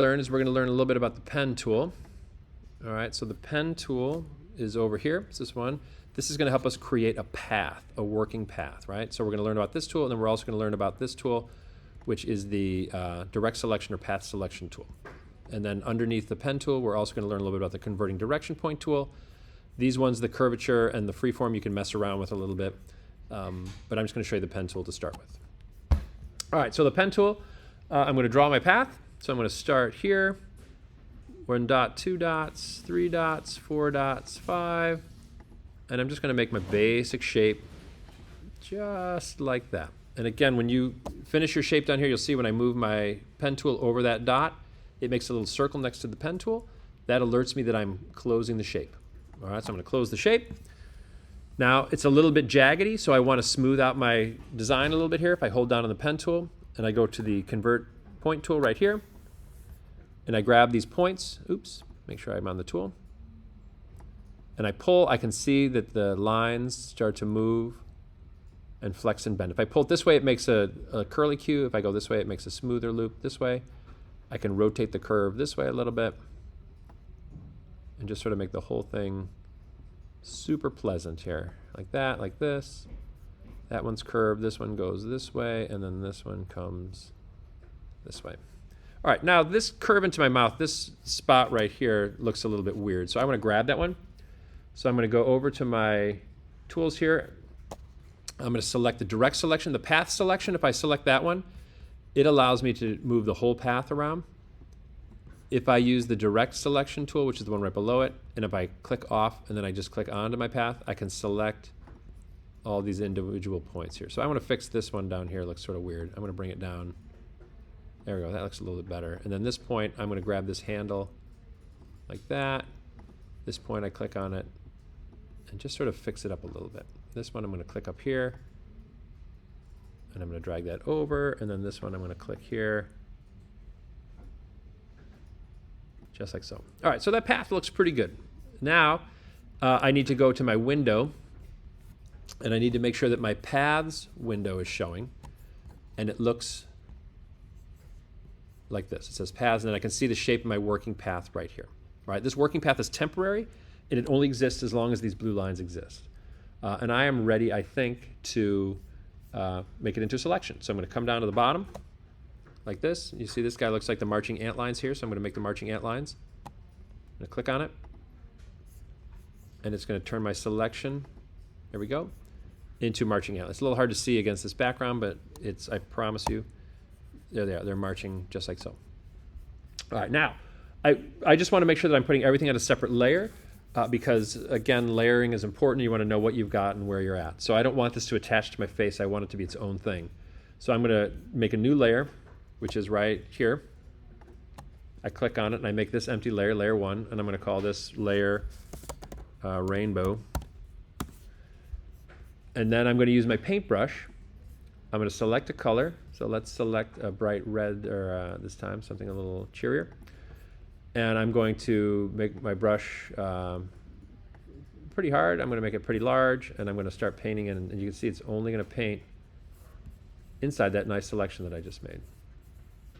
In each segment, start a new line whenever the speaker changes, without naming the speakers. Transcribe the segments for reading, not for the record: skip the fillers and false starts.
learn is we're going to learn a little bit about the pen tool. All right, so the pen tool is over here. It's this one. This is going to help us create a path, a working path, right? So we're going to learn about this tool, and then we're also going to learn about this tool, which is the direct selection or path selection tool. And then underneath the pen tool, we're also going to learn a little bit about the converting direction point tool. These ones, the curvature and the freeform, you can mess around with a little bit, but I'm just going to show you the pen tool to start with. All right, so the pen tool, I'm going to draw my path. So I'm going to start here. 1 dot, 2 dots, 3 dots, 4 dots, 5. And I'm just going to make my basic shape just like that. And again, when you finish your shape down here, you'll see when I move my pen tool over that dot, it makes a little circle next to the pen tool. That alerts me that I'm closing the shape. All right, so I'm going to close the shape. Now, it's a little bit jaggedy, so I want to smooth out my design a little bit here. If I hold down on the pen tool and I go to the convert point tool right here, and I grab these points, oops, make sure I'm on the tool, and I pull, I can see that the lines start to move and flex and bend. If I pull it this way, it makes a curly cue. If I go this way, it makes a smoother loop this way. I can rotate the curve this way a little bit and just sort of make the whole thing super pleasant here. Like that, like this. That one's curved, this one goes this way, and then this one comes this way. All right, now this curve into my mouth, this spot right here looks a little bit weird. So I want to grab that one. So I'm going to go over to my tools here. I'm going to select the direct selection, the path selection. If I select that one, it allows me to move the whole path around. If I use the direct selection tool, which is the one right below it, and if I click off and then I just click onto my path, I can select all these individual points here. So I want to fix this one down here. It looks sort of weird. I'm going to bring it down. There we go. That looks a little bit better. And then this point, I'm going to grab this handle like that. This point, I click on it and just sort of fix it up a little bit. This one, I'm going to click up here, and I'm going to drag that over. And then this one, I'm going to click here, just like so. All right, so that path looks pretty good. Now, I need to go to my window, and I need to make sure that my paths window is showing, and it looks like this. It says paths, and then I can see the shape of my working path right here. All right, this working path is temporary, and it only exists as long as these blue lines exist. And I am ready, I think, to make it into a selection. So I'm going to come down to the bottom like this. You see this guy looks like the marching ant lines here, so I'm going to make the marching ant lines. I'm going to click on it, and it's going to turn my selection, there we go, into marching ant. It's a little hard to see against this background, but it's, I promise you, there they are. They're marching just like so. All right, now, I just want to make sure that I'm putting everything on a separate layer because, again, layering is important. You want to know what you've got and where you're at. So I don't want this to attach to my face. I want it to be its own thing. So I'm going to make a new layer, which is right here. I click on it, and I make this empty layer, layer 1, and I'm going to call this layer rainbow. And then I'm going to use my paintbrush. I'm going to select a color. So let's select a bright red, or this time something a little cheerier. And I'm going to make my brush pretty hard. I'm going to make it pretty large, and I'm going to start painting it. And you can see it's only going to paint inside that nice selection that I just made,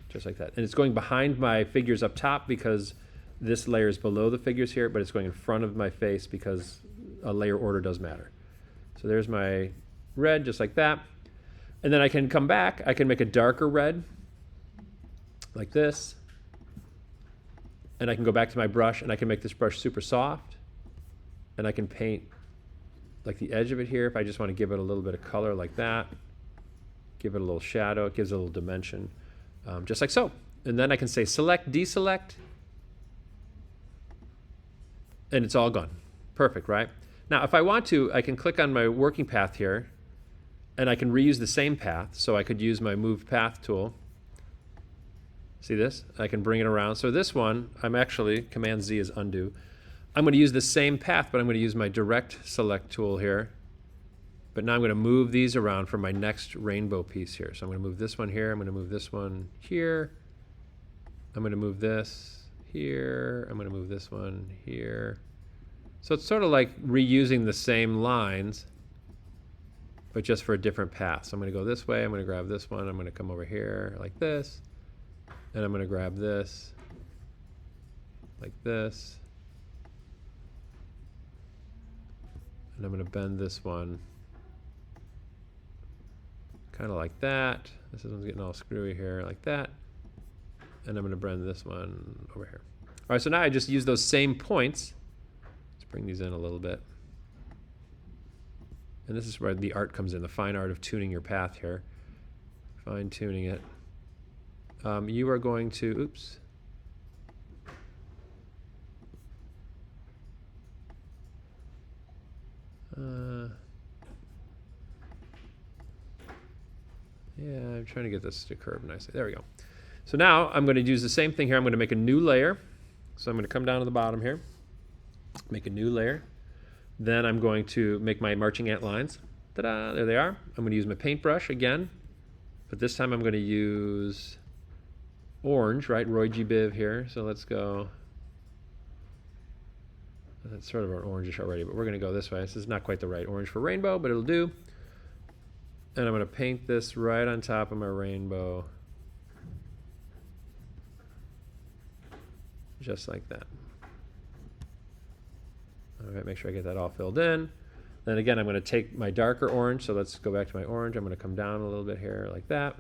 just like that. And it's going behind my figures up top because this layer is below the figures here, but it's going in front of my face because a layer order does matter. So there's my red, just like that. And then I can come back. I can make a darker red, like this. And I can go back to my brush, and I can make this brush super soft. And I can paint like the edge of it here if I just want to give it a little bit of color like that. Give it a little shadow. It gives it a little dimension, just like so. And then I can say select, deselect, and it's all gone. Perfect, right? Now, if I want to, I can click on my working path here, and I can reuse the same path. So I could use my Move Path tool. See this? I can bring it around. So this one, I'm actually, Command Z is undo. I'm going to use the same path, but I'm going to use my Direct Select tool here. But now I'm going to move these around for my next rainbow piece here. So I'm going to move this one here. I'm going to move this one here. I'm going to move this here. I'm going to move this one here. So it's sort of like reusing the same lines, but just for a different path. So I'm going to go this way. I'm going to grab this one. I'm going to come over here like this. And I'm going to grab this like this. And I'm going to bend this one kind of like that. This one's getting all screwy here, like that. And I'm going to bend this one over here. All right, so now I just use those same points. Let's bring these in a little bit. And this is where the art comes in, the fine art of tuning your path here. Fine tuning it. You are going to, oops. Yeah, I'm trying to get this to curve nicely. There we go. So now I'm going to use the same thing here. I'm going to make a new layer. So I'm going to come down to the bottom here, make a new layer. Then I'm going to make my marching ant lines. Ta-da, there they are. I'm going to use my paintbrush again, but this time I'm going to use orange, right? Roy G. Biv here. So let's go. That's sort of an orangish already, but we're going to go this way. This is not quite the right orange for rainbow, but it'll do. And I'm going to paint this right on top of my rainbow. Just like that. All right, make sure I get that all filled in. Then again, I'm going to take my darker orange. So let's go back to my orange. I'm going to come down a little bit here like that.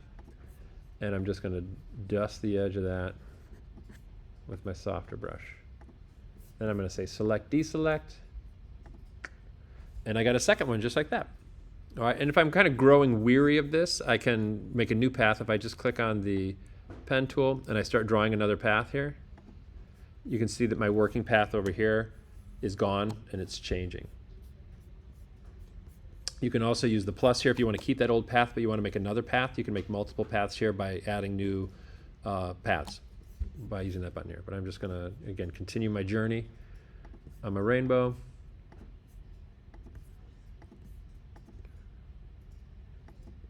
And I'm just going to dust the edge of that with my softer brush. Then I'm going to say select, deselect. And I got a second one just like that. All right, and if I'm kind of growing weary of this, I can make a new path. If I just click on the pen tool and I start drawing another path here, you can see that my working path over here is gone and it's changing. You can also use the plus here if you want to keep that old path, but you want to make another path. You can make multiple paths here by adding new paths by using that button here. But I'm just going to, again, continue my journey on my rainbow.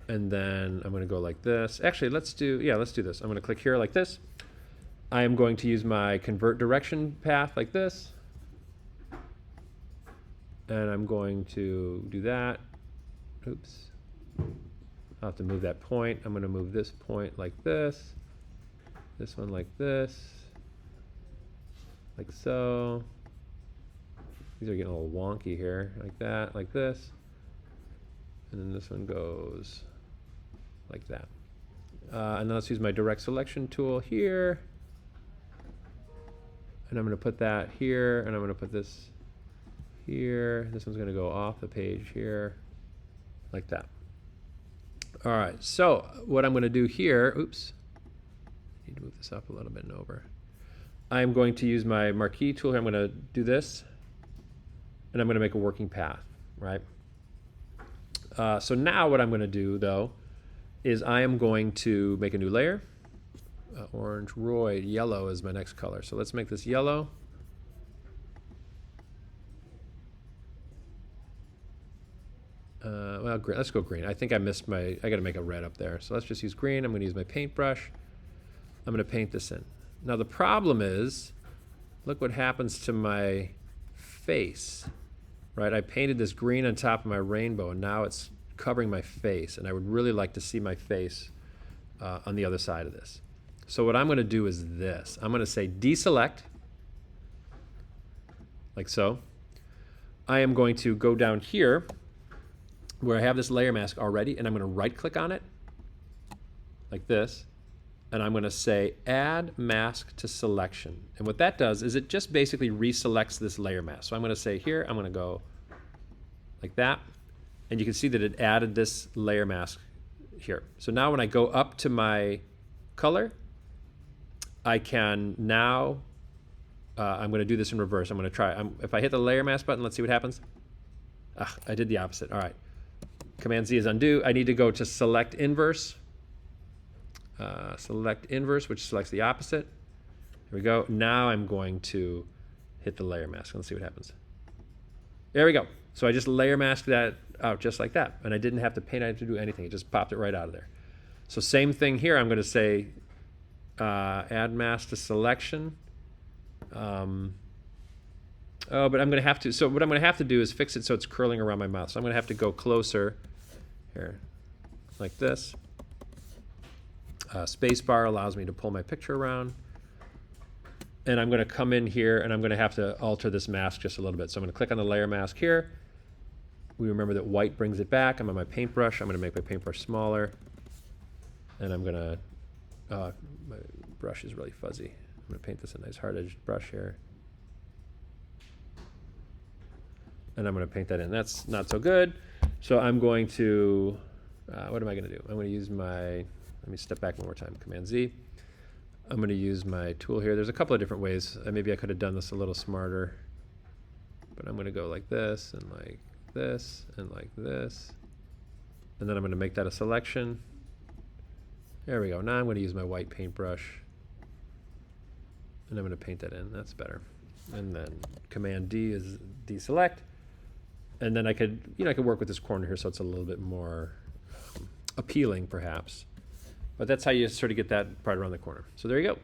And then I'm going to go like this. Actually, let's do this. I'm going to click here like this. I am going to use my convert direction path like this. And I'm going to do that. Oops. I'll have to move that point. I'm going to move this point like this. This one like this. Like so. These are getting a little wonky here. Like that, like this. And then this one goes like that. And then let's use my direct selection tool here. And I'm going to put that here, and I'm going to put this here. This one's going to go off the page here, like that. All right, so what I'm going to do here, oops, I need to move this up a little bit and over. I'm going to use my marquee tool here. I'm going to do this, and I'm going to make a working path, right? So now what I'm going to do, though, is I am going to make a new layer. Orange, Roy, yellow is my next color. So let's make this yellow. Well, green. Let's go green. I think I missed I got to make a red up there. So let's just use green. I'm going to use my paintbrush. I'm going to paint this in. Now the problem is, look what happens to my face, right? I painted this green on top of my rainbow, and now it's covering my face. And I would really like to see my face on the other side of this. So what I'm going to do is this. I'm going to say deselect, like so. I am going to go down here where I have this layer mask already, and I'm going to right-click on it, like this, and I'm going to say Add Mask to Selection. And what that does is it just basically reselects this layer mask. So I'm going to say here, I'm going to go like that, and you can see that it added this layer mask here. So now when I go up to my color, I can now, I'm going to do this in reverse. I'm going to try. If I hit the layer mask button, let's see what happens. I did the opposite. All right. Command Z is undo. I need to go to select inverse. Select inverse, which selects the opposite. Here we go. Now I'm going to hit the layer mask. Let's see what happens. There we go. So I just layer masked that out just like that. And I didn't have to paint. I didn't have to do anything. It just popped it right out of there. So same thing here. I'm going to say add mask to selection. But I'm going to have to, so what I'm going to have to do is fix it so it's curling around my mouth. So I'm going to have to go closer here, like this. Space bar allows me to pull my picture around. And I'm going to come in here and I'm going to have to alter this mask just a little bit. So I'm going to click on the layer mask here. We remember that white brings it back. I'm on my paintbrush. I'm going to make my paintbrush smaller. And I'm going to, my brush is really fuzzy. I'm going to paint this a nice hard-edged brush here. And I'm going to paint that in. That's not so good. So I'm going to, what am I going to do? I'm going to use my, let me step back one more time, Command-Z. I'm going to use my tool here. There's a couple of different ways. Maybe I could have done this a little smarter. But I'm going to go like this, and like this, and like this. And then I'm going to make that a selection. There we go. Now I'm going to use my white paintbrush. And I'm going to paint that in. That's better. And then Command-D is deselect. And then I could, I could work with this corner here so it's a little bit more appealing, perhaps. But that's how you sort of get that part around the corner. So there you go.